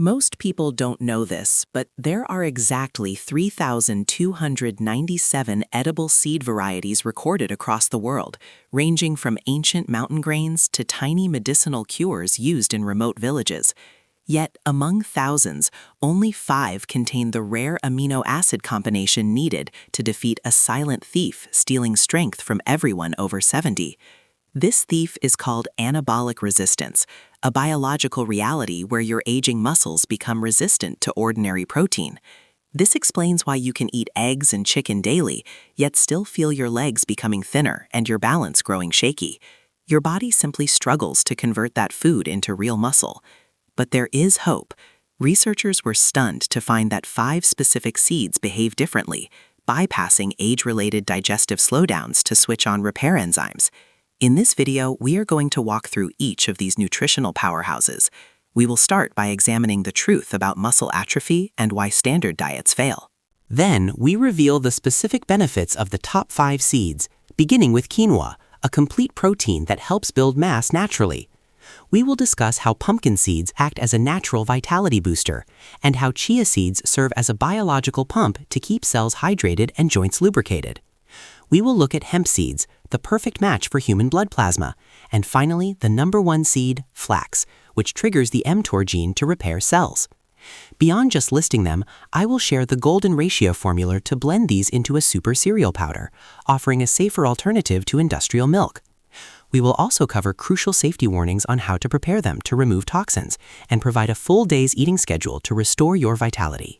Most people don't know this, but there are exactly 3,297 edible seed varieties recorded across the world, ranging from ancient mountain grains to tiny medicinal cures used in remote villages. Yet, among thousands, only 5 contain the rare amino acid combination needed to defeat a silent thief stealing strength from everyone over 70. This thief is called anabolic resistance, a biological reality where your aging muscles become resistant to ordinary protein. This explains why you can eat eggs and chicken daily, yet still feel your legs becoming thinner and your balance growing shaky. Your body simply struggles to convert that food into real muscle. But there is hope. Researchers were stunned to find that 5 specific seeds behave differently, bypassing age-related digestive slowdowns to switch on repair enzymes. In this video, we are going to walk through each of these nutritional powerhouses. We will start by examining the truth about muscle atrophy and why standard diets fail. Then, we reveal the specific benefits of the top 5 seeds, beginning with quinoa, a complete protein that helps build mass naturally. We will discuss how pumpkin seeds act as a natural vitality booster, and how chia seeds serve as a biological pump to keep cells hydrated and joints lubricated. We will look at hemp seeds, the perfect match for human blood plasma, and finally, the #1 seed, flax, which triggers the mTOR gene to repair cells. Beyond just listing them, I will share the golden ratio formula to blend these into a super cereal powder, offering a safer alternative to industrial milk. We will also cover crucial safety warnings on how to prepare them to remove toxins and provide a full day's eating schedule to restore your vitality.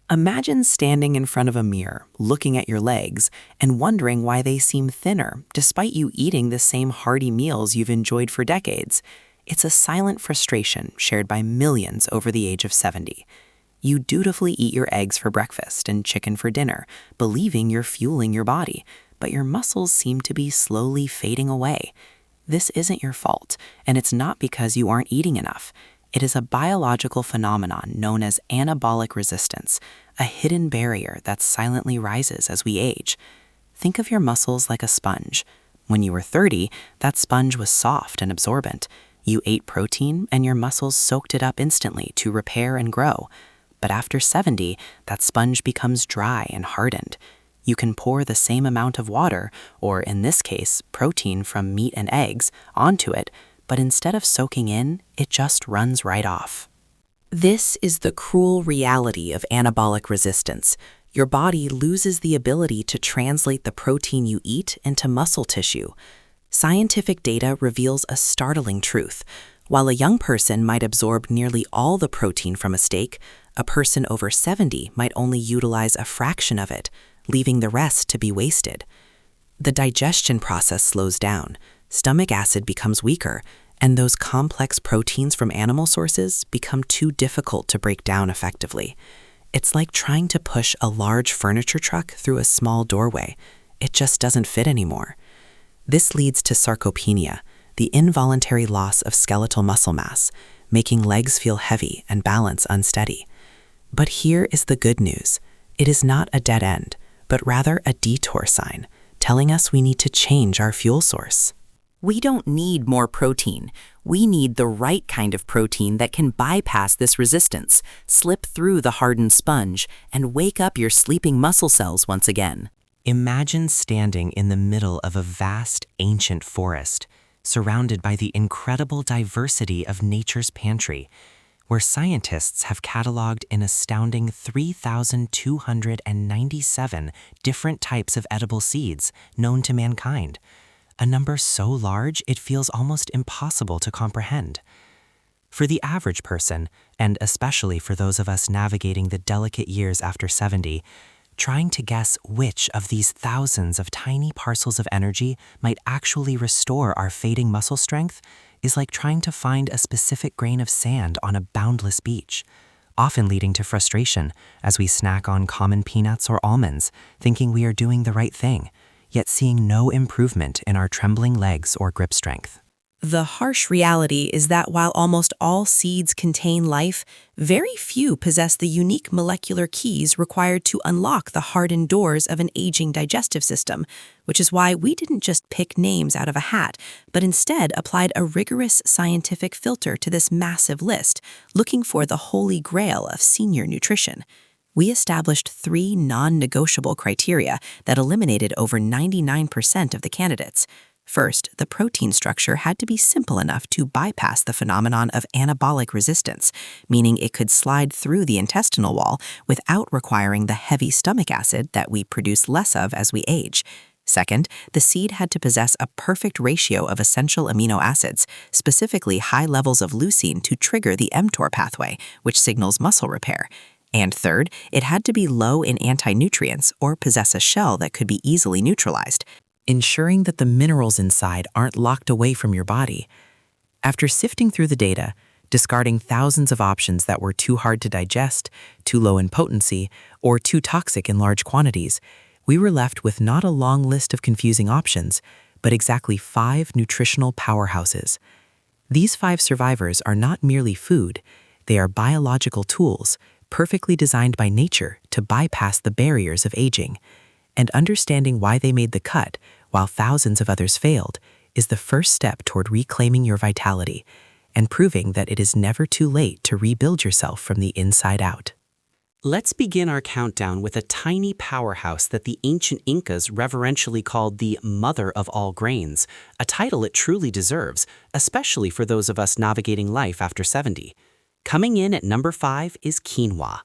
Imagine standing in front of a mirror, looking at your legs, and wondering why they seem thinner, despite you eating the same hearty meals you've enjoyed for decades. It's a silent frustration shared by millions over the age of 70. You dutifully eat your eggs for breakfast and chicken for dinner, believing you're fueling your body, but your muscles seem to be slowly fading away. This isn't your fault, and it's not because you aren't eating enough. It is a biological phenomenon known as anabolic resistance, a hidden barrier that silently rises as we age. Think of your muscles like a sponge. When you were 30, that sponge was soft and absorbent. You ate protein, and your muscles soaked it up instantly to repair and grow. But after 70, that sponge becomes dry and hardened. You can pour the same amount of water, or in this case, protein from meat and eggs, onto it, but instead of soaking in, it just runs right off. This is the cruel reality of anabolic resistance. Your body loses the ability to translate the protein you eat into muscle tissue. Scientific data reveals a startling truth. While a young person might absorb nearly all the protein from a steak, a person over 70 might only utilize a fraction of it, leaving the rest to be wasted. The digestion process slows down, stomach acid becomes weaker, and those complex proteins from animal sources become too difficult to break down effectively. It's like trying to push a large furniture truck through a small doorway. It just doesn't fit anymore. This leads to sarcopenia, the involuntary loss of skeletal muscle mass, making legs feel heavy and balance unsteady. But here is the good news. It is not a dead end, but rather a detour sign, telling us we need to change our fuel source. We don't need more protein. We need the right kind of protein that can bypass this resistance, slip through the hardened sponge, and wake up your sleeping muscle cells once again. Imagine standing in the middle of a vast, ancient forest, surrounded by the incredible diversity of nature's pantry, where scientists have cataloged an astounding 3,297 different types of edible seeds known to mankind, a number so large it feels almost impossible to comprehend. For the average person, and especially for those of us navigating the delicate years after 70, trying to guess which of these thousands of tiny parcels of energy might actually restore our fading muscle strength is like trying to find a specific grain of sand on a boundless beach, often leading to frustration as we snack on common peanuts or almonds, thinking we are doing the right thing, yet seeing no improvement in our trembling legs or grip strength. The harsh reality is that while almost all seeds contain life, very few possess the unique molecular keys required to unlock the hardened doors of an aging digestive system, which is why we didn't just pick names out of a hat, but instead applied a rigorous scientific filter to this massive list, looking for the holy grail of senior nutrition. We established 3 non-negotiable criteria that eliminated over 99% of the candidates. First, the protein structure had to be simple enough to bypass the phenomenon of anabolic resistance, meaning it could slide through the intestinal wall without requiring the heavy stomach acid that we produce less of as we age. Second, the seed had to possess a perfect ratio of essential amino acids, specifically high levels of leucine to trigger the mTOR pathway, which signals muscle repair. And third, it had to be low in anti-nutrients or possess a shell that could be easily neutralized, ensuring that the minerals inside aren't locked away from your body. After sifting through the data, discarding thousands of options that were too hard to digest, too low in potency, or too toxic in large quantities, we were left with not a long list of confusing options, but exactly 5 nutritional powerhouses. These 5 survivors are not merely food, they are biological tools, perfectly designed by nature to bypass the barriers of aging. And understanding why they made the cut, while thousands of others failed, is the first step toward reclaiming your vitality and proving that it is never too late to rebuild yourself from the inside out. Let's begin our countdown with a tiny powerhouse that the ancient Incas reverentially called the mother of all grains, a title it truly deserves, especially for those of us navigating life after 70. Coming in at number 5 is quinoa.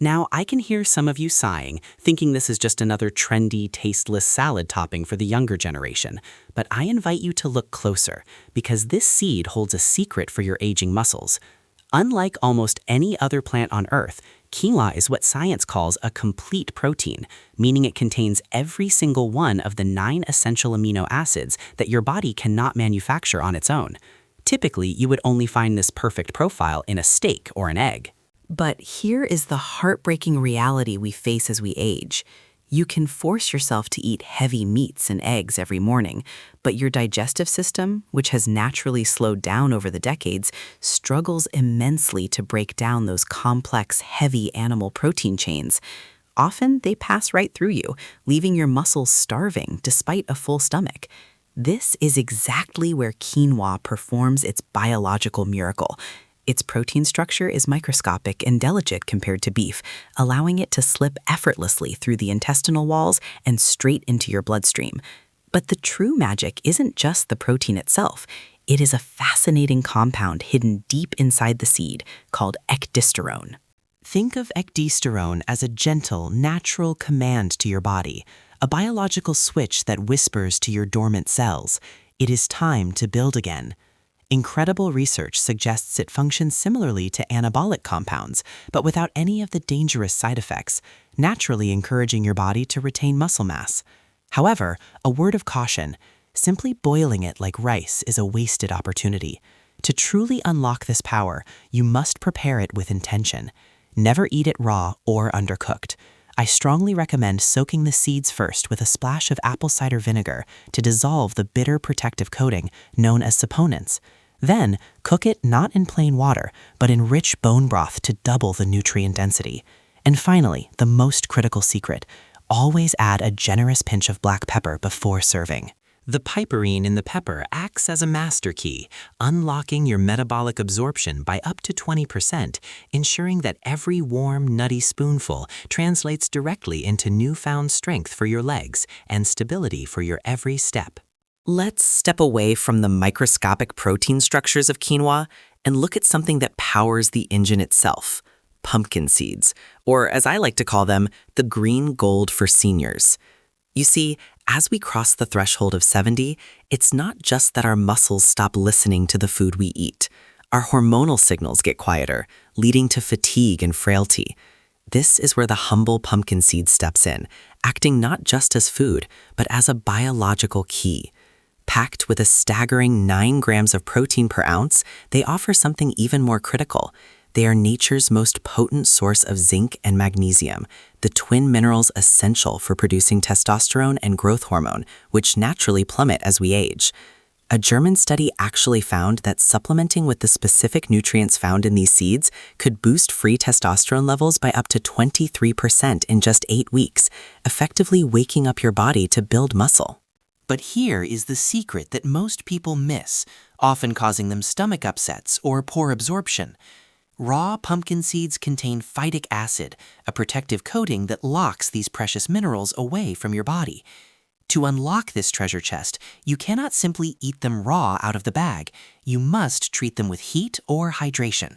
Now, I can hear some of you sighing, thinking this is just another trendy, tasteless salad topping for the younger generation. But I invite you to look closer, because this seed holds a secret for your aging muscles. Unlike almost any other plant on Earth, quinoa is what science calls a complete protein, meaning it contains every single one of the 9 essential amino acids that your body cannot manufacture on its own. Typically, you would only find this perfect profile in a steak or an egg. But here is the heartbreaking reality we face as we age. You can force yourself to eat heavy meats and eggs every morning, but your digestive system, which has naturally slowed down over the decades, struggles immensely to break down those complex, heavy animal protein chains. Often, they pass right through you, leaving your muscles starving despite a full stomach. This is exactly where quinoa performs its biological miracle. Its protein structure is microscopic and delicate compared to beef, allowing it to slip effortlessly through the intestinal walls and straight into your bloodstream. But the true magic isn't just the protein itself. It is a fascinating compound hidden deep inside the seed called ecdysterone. Think of ecdysterone as a gentle, natural command to your body, a biological switch that whispers to your dormant cells, "It is time to build again." Incredible research suggests it functions similarly to anabolic compounds, but without any of the dangerous side effects, naturally encouraging your body to retain muscle mass. However, a word of caution, simply boiling it like rice is a wasted opportunity. To truly unlock this power, you must prepare it with intention. Never eat it raw or undercooked. I strongly recommend soaking the seeds first with a splash of apple cider vinegar to dissolve the bitter protective coating known as saponins. Then, cook it not in plain water, but in rich bone broth to double the nutrient density. And finally, the most critical secret, always add a generous pinch of black pepper before serving. The piperine in the pepper acts as a master key, unlocking your metabolic absorption by up to 20%, ensuring that every warm, nutty spoonful translates directly into newfound strength for your legs and stability for your every step. Let's step away from the microscopic protein structures of quinoa and look at something that powers the engine itself, pumpkin seeds, or as I like to call them, the green gold for seniors. You see, as we cross the threshold of 70, it's not just that our muscles stop listening to the food we eat. Our hormonal signals get quieter, leading to fatigue and frailty. This is where the humble pumpkin seed steps in, acting not just as food, but as a biological key. Packed with a staggering 9 grams of protein per ounce, they offer something even more critical. They are nature's most potent source of zinc and magnesium, the twin minerals essential for producing testosterone and growth hormone, which naturally plummet as we age. A German study actually found that supplementing with the specific nutrients found in these seeds could boost free testosterone levels by up to 23% in just 8 weeks, effectively waking up your body to build muscle. But here is the secret that most people miss, often causing them stomach upsets or poor absorption. Raw pumpkin seeds contain phytic acid, a protective coating that locks these precious minerals away from your body. To unlock this treasure chest, you cannot simply eat them raw out of the bag. You must treat them with heat or hydration.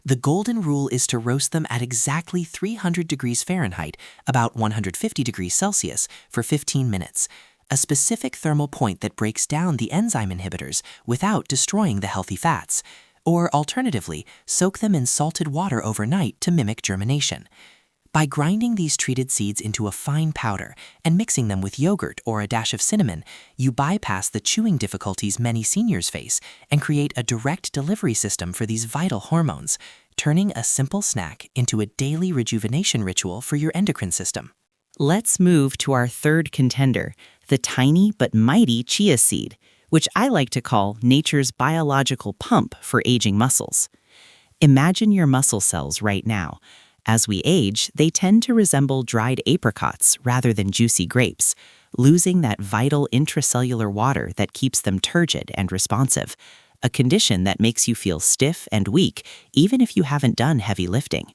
The golden rule is to roast them at exactly 300 degrees Fahrenheit, about 150 degrees Celsius, for 15 minutes, a specific thermal point that breaks down the enzyme inhibitors without destroying the healthy fats. Or alternatively, soak them in salted water overnight to mimic germination. By grinding these treated seeds into a fine powder and mixing them with yogurt or a dash of cinnamon, you bypass the chewing difficulties many seniors face and create a direct delivery system for these vital hormones, turning a simple snack into a daily rejuvenation ritual for your endocrine system. Let's move to our third contender, the tiny but mighty chia seed, which I like to call nature's biological pump for aging muscles. Imagine your muscle cells right now. As we age, they tend to resemble dried apricots rather than juicy grapes, losing that vital intracellular water that keeps them turgid and responsive, a condition that makes you feel stiff and weak even if you haven't done heavy lifting.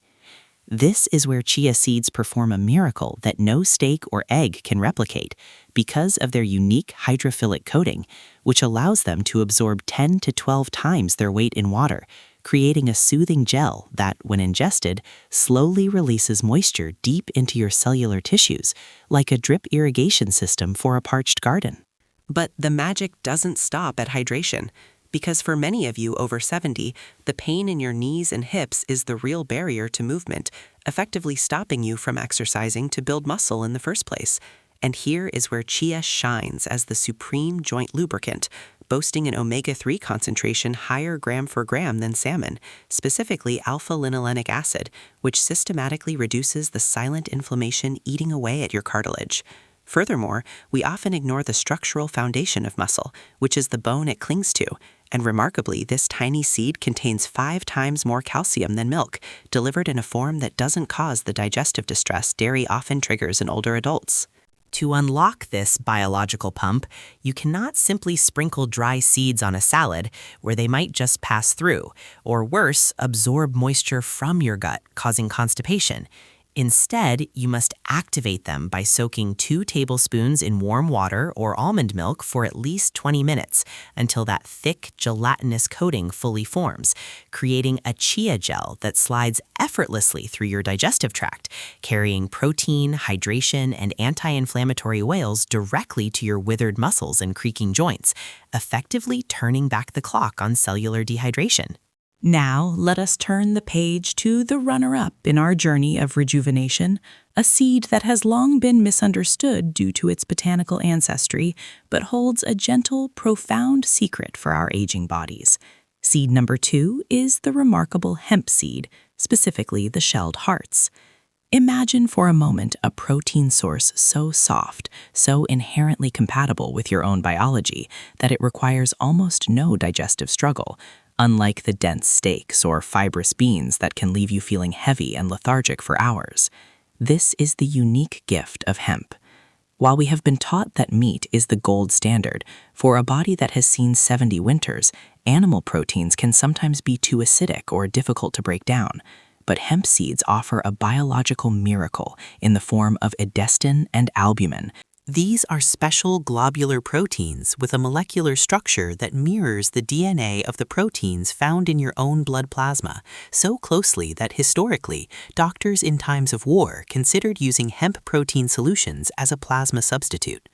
This is where chia seeds perform a miracle that no steak or egg can replicate because of their unique hydrophilic coating, which allows them to absorb 10 to 12 times their weight in water, creating a soothing gel that, when ingested, slowly releases moisture deep into your cellular tissues, like a drip irrigation system for a parched garden. But the magic doesn't stop at hydration, because for many of you over 70, the pain in your knees and hips is the real barrier to movement, effectively stopping you from exercising to build muscle in the first place. And here is where chia shines as the supreme joint lubricant, boasting an omega-3 concentration higher gram for gram than salmon, specifically alpha-linolenic acid, which systematically reduces the silent inflammation eating away at your cartilage. Furthermore, we often ignore the structural foundation of muscle, which is the bone it clings to, and remarkably, this tiny seed contains 5 times more calcium than milk, delivered in a form that doesn't cause the digestive distress dairy often triggers in older adults. To unlock this biological pump, you cannot simply sprinkle dry seeds on a salad where they might just pass through, or worse, absorb moisture from your gut, causing constipation. Instead, you must activate them by soaking 2 tablespoons in warm water or almond milk for at least 20 minutes until that thick, gelatinous coating fully forms, creating a chia gel that slides effortlessly through your digestive tract, carrying protein, hydration, and anti-inflammatory oils directly to your withered muscles and creaking joints, effectively turning back the clock on cellular dehydration. Now, let us turn the page to the runner-up in our journey of rejuvenation, a seed that has long been misunderstood due to its botanical ancestry, but holds a gentle, profound secret for our aging bodies. Seed number 2 is the remarkable hemp seed, specifically the shelled hearts. Imagine for a moment a protein source so soft, so inherently compatible with your own biology, that it requires almost no digestive struggle, unlike the dense steaks or fibrous beans that can leave you feeling heavy and lethargic for hours. This is the unique gift of hemp. While we have been taught that meat is the gold standard, for a body that has seen 70 winters, animal proteins can sometimes be too acidic or difficult to break down. But hemp seeds offer a biological miracle in the form of edestin and albumin. These are special globular proteins with a molecular structure that mirrors the DNA of the proteins found in your own blood plasma, so closely that historically, doctors in times of war considered using hemp protein solutions as a plasma substitute.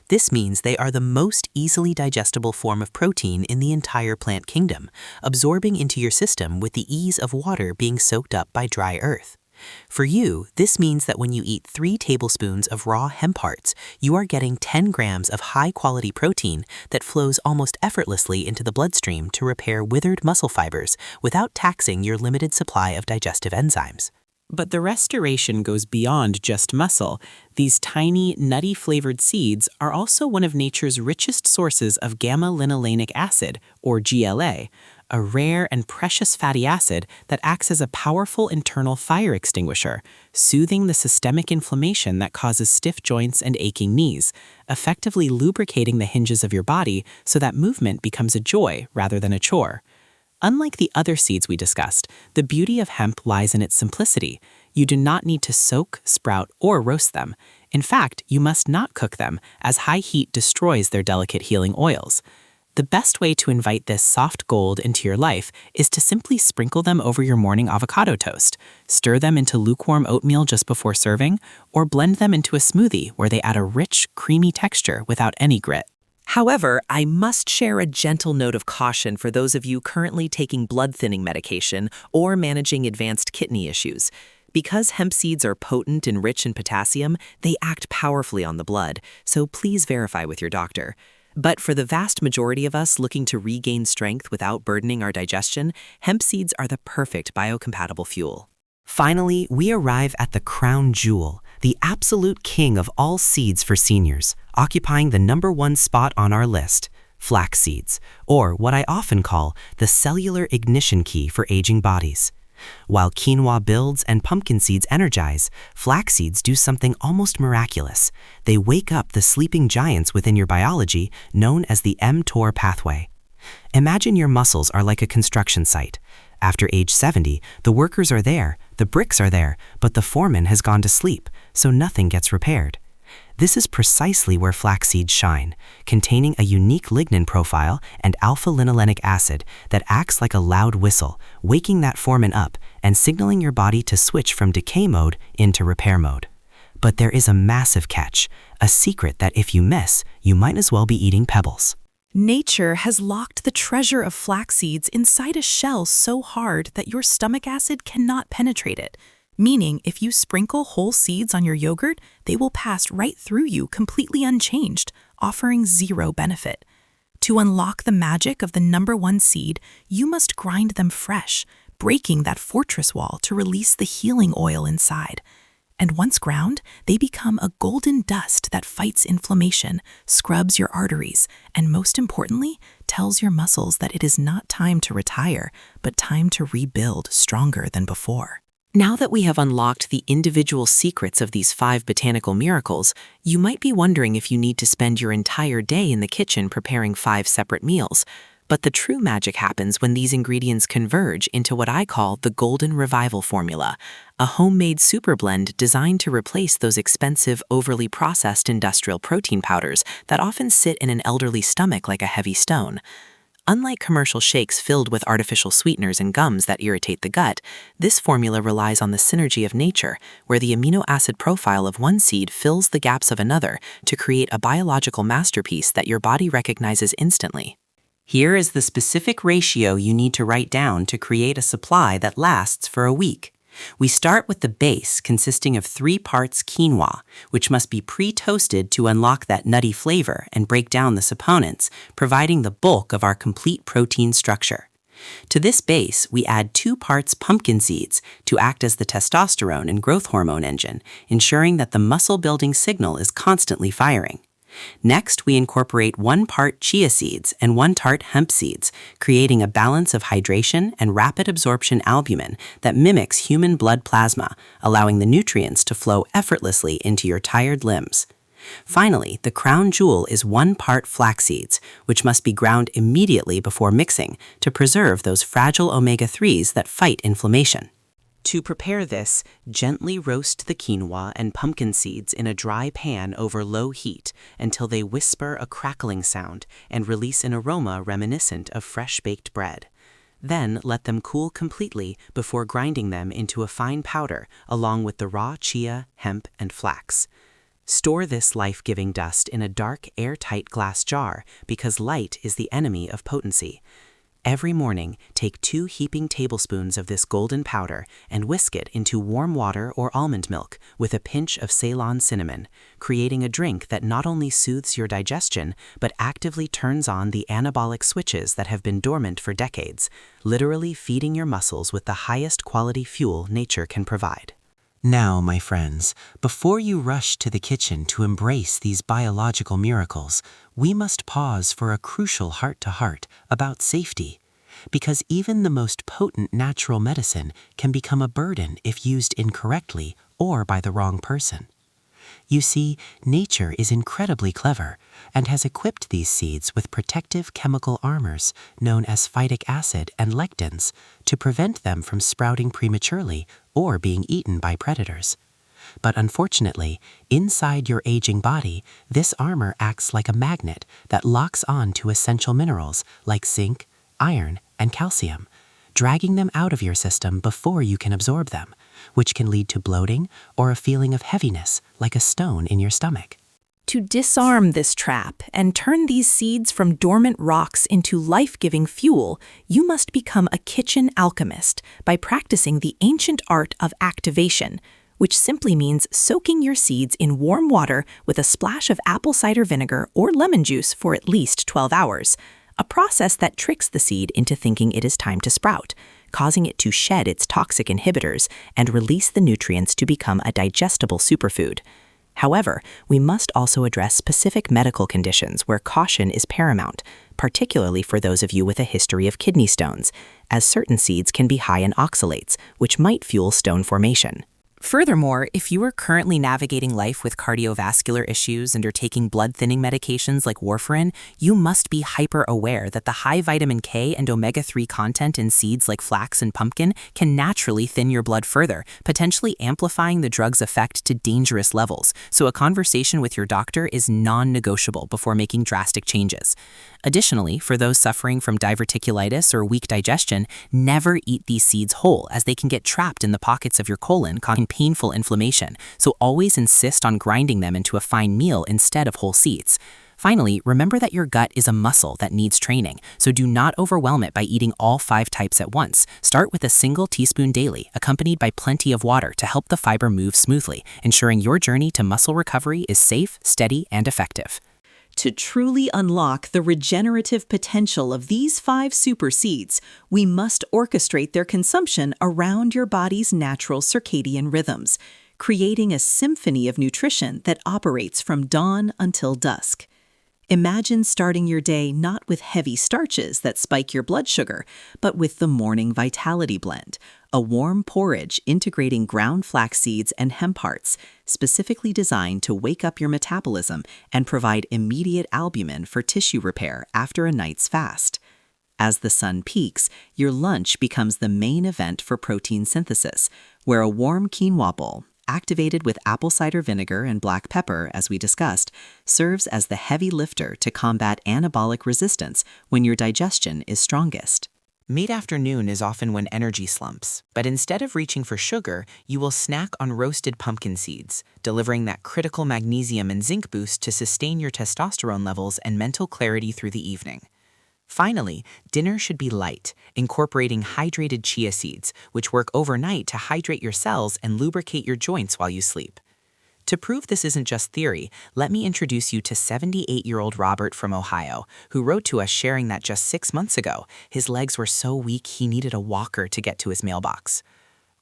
This means they are the most easily digestible form of protein in the entire plant kingdom, absorbing into your system with the ease of water being soaked up by dry earth. For you, this means that when you eat 3 tablespoons of raw hemp hearts, you are getting 10 grams of high-quality protein that flows almost effortlessly into the bloodstream to repair withered muscle fibers without taxing your limited supply of digestive enzymes. But the restoration goes beyond just muscle. These tiny, nutty-flavored seeds are also one of nature's richest sources of gamma-linolenic acid, or GLA, a rare and precious fatty acid that acts as a powerful internal fire extinguisher, soothing the systemic inflammation that causes stiff joints and aching knees, effectively lubricating the hinges of your body so that movement becomes a joy rather than a chore. Unlike the other seeds we discussed, the beauty of hemp lies in its simplicity. You do not need to soak, sprout, or roast them. In fact, you must not cook them, as high heat destroys their delicate healing oils. The best way to invite this soft gold into your life is to simply sprinkle them over your morning avocado toast, stir them into lukewarm oatmeal just before serving, or blend them into a smoothie where they add a rich, creamy texture without any grit. However, I must share a gentle note of caution for those of you currently taking blood-thinning medication or managing advanced kidney issues. Because hemp seeds are potent and rich in potassium, they act powerfully on the blood, so please verify with your doctor. But for the vast majority of us looking to regain strength without burdening our digestion, hemp seeds are the perfect biocompatible fuel. Finally, we arrive at the crown jewel, the absolute king of all seeds for seniors, occupying the #1 spot on our list, flax seeds, or what I often call the cellular ignition key for aging bodies. While quinoa builds and pumpkin seeds energize, flax seeds do something almost miraculous. They wake up the sleeping giants within your biology, known as the mTOR pathway. Imagine your muscles are like a construction site. After age 70, the workers are there, the bricks are there, but the foreman has gone to sleep, so nothing gets repaired. This is precisely where flax seeds shine, containing a unique lignin profile and alpha-linolenic acid that acts like a loud whistle, waking that foreman up and signaling your body to switch from decay mode into repair mode. But there is a massive catch, a secret that if you miss, you might as well be eating pebbles. Nature has locked the treasure of flax seeds inside a shell so hard that your stomach acid cannot penetrate it. Meaning, if you sprinkle whole seeds on your yogurt, they will pass right through you completely unchanged, offering zero benefit. To unlock the magic of the #1 seed, you must grind them fresh, breaking that fortress wall to release the healing oil inside. And once ground, they become a golden dust that fights inflammation, scrubs your arteries, and most importantly, tells your muscles that it is not time to retire, but time to rebuild stronger than before. Now that we have unlocked the individual secrets of these 5 botanical miracles, you might be wondering if you need to spend your entire day in the kitchen preparing 5 separate meals. But the true magic happens when these ingredients converge into what I call the Golden Revival formula, a homemade super blend designed to replace those expensive, overly processed industrial protein powders that often sit in an elderly stomach like a heavy stone. Unlike commercial shakes filled with artificial sweeteners and gums that irritate the gut, this formula relies on the synergy of nature, where the amino acid profile of one seed fills the gaps of another to create a biological masterpiece that your body recognizes instantly. Here is the specific ratio you need to write down to create a supply that lasts for a week. We start with the base consisting of 3 parts quinoa, which must be pre-toasted to unlock that nutty flavor and break down the saponins, providing the bulk of our complete protein structure. To this base, we add 2 parts pumpkin seeds to act as the testosterone and growth hormone engine, ensuring that the muscle-building signal is constantly firing. Next, we incorporate 1 part chia seeds and 1 part hemp seeds, creating a balance of hydration and rapid absorption albumin that mimics human blood plasma, allowing the nutrients to flow effortlessly into your tired limbs. Finally, the crown jewel is 1 part flax seeds, which must be ground immediately before mixing to preserve those fragile omega-3s that fight inflammation. To prepare this, gently roast the quinoa and pumpkin seeds in a dry pan over low heat until they whisper a crackling sound and release an aroma reminiscent of fresh baked bread. Then let them cool completely before grinding them into a fine powder along with the raw chia, hemp, and flax. Store this life-giving dust in a dark, airtight glass jar because light is the enemy of potency. Every morning, take 2 heaping tablespoons of this golden powder and whisk it into warm water or almond milk with a pinch of Ceylon cinnamon, creating a drink that not only soothes your digestion, but actively turns on the anabolic switches that have been dormant for decades, literally feeding your muscles with the highest quality fuel nature can provide. Now, my friends, before you rush to the kitchen to embrace these biological miracles, we must pause for a crucial heart-to-heart about safety. Because even the most potent natural medicine can become a burden if used incorrectly or by the wrong person. You see, nature is incredibly clever and has equipped these seeds with protective chemical armors known as phytic acid and lectins to prevent them from sprouting prematurely or being eaten by predators. But unfortunately, inside your aging body, this armor acts like a magnet that locks on to essential minerals like zinc, iron, and calcium, dragging them out of your system before you can absorb them, which can lead to bloating or a feeling of heaviness like a stone in your stomach. To disarm this trap and turn these seeds from dormant rocks into life-giving fuel, you must become a kitchen alchemist by practicing the ancient art of activation, which simply means soaking your seeds in warm water with a splash of apple cider vinegar or lemon juice for at least 12 hours, a process that tricks the seed into thinking it is time to sprout, causing it to shed its toxic inhibitors and release the nutrients to become a digestible superfood. However, we must also address specific medical conditions where caution is paramount, particularly for those of you with a history of kidney stones, as certain seeds can be high in oxalates, which might fuel stone formation. Furthermore, if you are currently navigating life with cardiovascular issues and are taking blood-thinning medications like warfarin, you must be hyper-aware that the high vitamin K and omega-3 content in seeds like flax and pumpkin can naturally thin your blood further, potentially amplifying the drug's effect to dangerous levels. So a conversation with your doctor is non-negotiable before making drastic changes. Additionally, for those suffering from diverticulitis or weak digestion, never eat these seeds whole, as they can get trapped in the pockets of your colon, causing painful inflammation, so always insist on grinding them into a fine meal instead of whole seeds. Finally, remember that your gut is a muscle that needs training, so do not overwhelm it by eating all 5 types at once. Start with a single teaspoon daily, accompanied by plenty of water to help the fiber move smoothly, ensuring your journey to muscle recovery is safe, steady, and effective. To truly unlock the regenerative potential of these 5 super seeds, we must orchestrate their consumption around your body's natural circadian rhythms, creating a symphony of nutrition that operates from dawn until dusk. Imagine starting your day not with heavy starches that spike your blood sugar, but with the Morning Vitality Blend, a warm porridge integrating ground flax seeds and hemp hearts, specifically designed to wake up your metabolism and provide immediate albumin for tissue repair after a night's fast. As the sun peaks, your lunch becomes the main event for protein synthesis, where a warm quinoa bowl, activated with apple cider vinegar and black pepper, as we discussed, serves as the heavy lifter to combat anabolic resistance when your digestion is strongest. Mid-afternoon is often when energy slumps, but instead of reaching for sugar, you will snack on roasted pumpkin seeds, delivering that critical magnesium and zinc boost to sustain your testosterone levels and mental clarity through the evening. Finally, dinner should be light, incorporating hydrated chia seeds, which work overnight to hydrate your cells and lubricate your joints while you sleep. To prove this isn't just theory, let me introduce you to 78-year-old Robert from Ohio, who wrote to us sharing that just 6 months ago, his legs were so weak he needed a walker to get to his mailbox.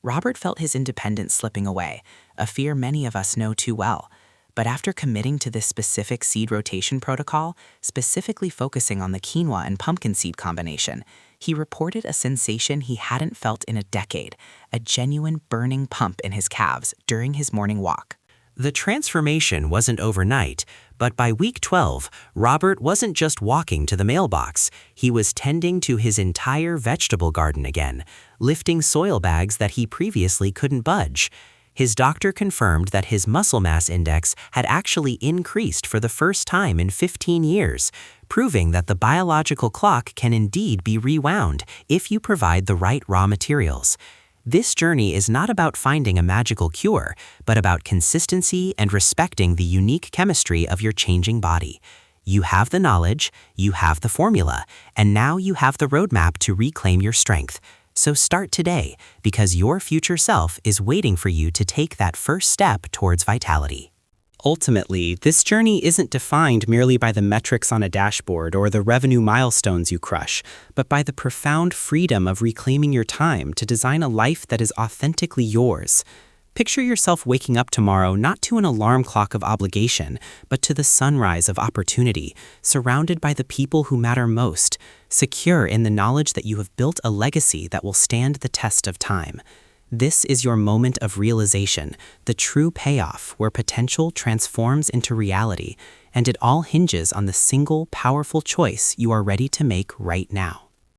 Robert felt his independence slipping away, a fear many of us know too well. But after committing to this specific seed rotation protocol, specifically focusing on the quinoa and pumpkin seed combination, he reported a sensation he hadn't felt in a decade, a genuine burning pump in his calves during his morning walk. The transformation wasn't overnight, but by week 12, Robert wasn't just walking to the mailbox, he was tending to his entire vegetable garden again, lifting soil bags that he previously couldn't budge. His doctor confirmed that his muscle mass index had actually increased for the first time in 15 years, proving that the biological clock can indeed be rewound if you provide the right raw materials. This journey is not about finding a magical cure, but about consistency and respecting the unique chemistry of your changing body. You have the knowledge, you have the formula, and now you have the roadmap to reclaim your strength. So start today, because your future self is waiting for you to take that first step towards vitality. Ultimately, this journey isn't defined merely by the metrics on a dashboard or the revenue milestones you crush, but by the profound freedom of reclaiming your time to design a life that is authentically yours. Picture yourself waking up tomorrow not to an alarm clock of obligation, but to the sunrise of opportunity, surrounded by the people who matter most, secure in the knowledge that you have built a legacy that will stand the test of time. This is your moment of realization, the true payoff where potential transforms into reality, and it all hinges on the single powerful choice you are ready to make right now.